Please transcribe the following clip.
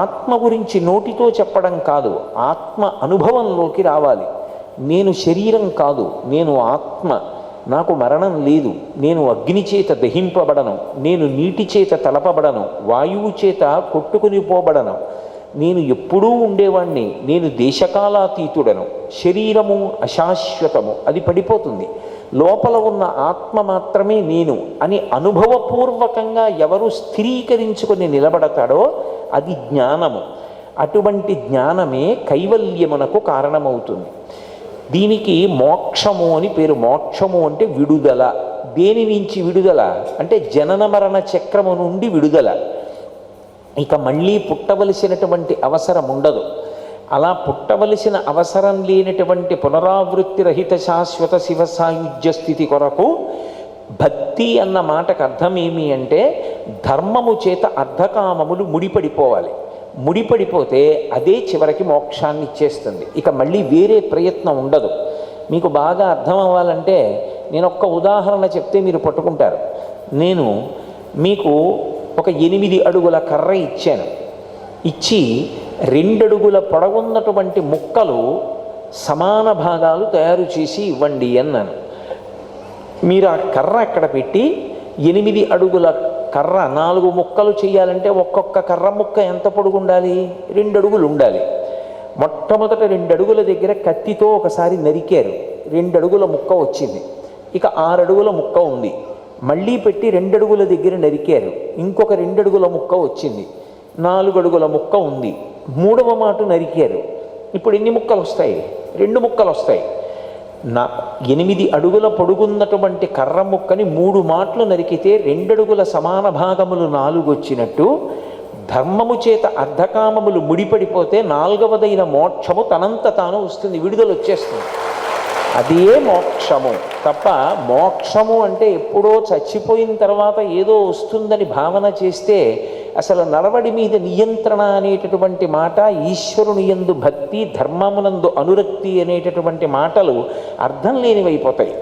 ఆత్మ గురించి నోటితో చెప్పడం కాదు, ఆత్మ అనుభవంలోకి రావాలి. నేను శరీరం కాదు, నేను ఆత్మ, నాకు మరణం లేదు, నేను అగ్ని చేత దహింపబడను, నేను నీటి చేత తలపబడను, వాయువు చేత కొట్టుకుని పోబడను, నేను ఎప్పుడూ ఉండేవాణ్ణి, నేను దేశకాలాతీతుడను, శరీరము అశాశ్వతము, అది పడిపోతుంది, లోపల ఉన్న ఆత్మ మాత్రమే నేను అని అనుభవపూర్వకంగా ఎవరు స్థిరీకరించుకొని నిలబడతాడో అది జ్ఞానము. అటువంటి జ్ఞానమే కైవల్యమునకు కారణమవుతుంది. దీనికి మోక్షము అని పేరు. మోక్షము అంటే విడుదల. దేని నుంచి విడుదల అంటే జనన మరణ చక్రము నుండి విడుదల. ఇక మళ్ళీ పుట్టవలసినటువంటి అవసరం ఉండదు. అలా పుట్టవలసిన అవసరం లేనటువంటి పునరావృత్తి రహిత శాశ్వత శివ సాయుధ్య స్థితి కొరకు భక్తి అన్న మాటకు అర్థం ఏమి అంటే ధర్మము చేత అర్ధకామములు ముడిపడిపోవాలి. ముడిపడిపోతే అదే చివరికి మోక్షాన్ని ఇచ్చేస్తుంది. ఇక మళ్ళీ వేరే ప్రయత్నం ఉండదు. మీకు బాగా అర్థం అవ్వాలంటే నేను ఒక్క ఉదాహరణ చెప్తే మీరు పట్టుకుంటారు. నేను మీకు ఒక 8 అడుగుల కర్ర ఇచ్చాను. ఇచ్చి 2 అడుగుల పొడవున్నటువంటి ముక్కలు సమాన భాగాలు తయారు చేసి ఇవ్వండి అన్నాను. మీరు ఆ కర్ర అక్కడ పెట్టి 8 అడుగుల కర్ర 4 ముక్కలు చేయాలంటే ఒక్కొక్క కర్ర ముక్క ఎంత పొడుగు ఉండాలి? 2 అడుగులు ఉండాలి. మొట్టమొదట 2 అడుగుల దగ్గర కత్తితో ఒకసారి నరికారు, 2 అడుగుల ముక్క వచ్చింది. ఇక 6 అడుగుల ముక్క ఉంది. మళ్ళీ పెట్టి 2 అడుగుల దగ్గర నరికారు, ఇంకొక 2 అడుగుల ముక్క వచ్చింది. 4 అడుగుల ముక్క ఉంది. 3వ మాట నరికారు. ఇప్పుడు ఎన్ని ముక్కలు వస్తాయి? 2 ముక్కలు వస్తాయి. 8 అడుగుల పొడుగున్నటువంటి కర్ర ముక్కని 3 మాటలు నరికితే 2 అడుగుల సమాన భాగములు 4 వచ్చినట్టు ధర్మము చేత అర్ధకామములు ముడిపడిపోతే 4వదైన మోక్షము తనంత తాను వస్తుంది, విడుదల వచ్చేస్తుంది. అదే మోక్షము తప్ప మోక్షము అంటే ఎప్పుడో చచ్చిపోయిన తర్వాత ఏదో వస్తుందని భావన చేస్తే అసలు నడవడి మీద నియంత్రణ అనేటటువంటి మాట, ఈశ్వరుని యందు భక్తి, ధర్మమునందు అనురక్తి అనేటటువంటి మాటలు అర్థం లేనివైపోతాయి.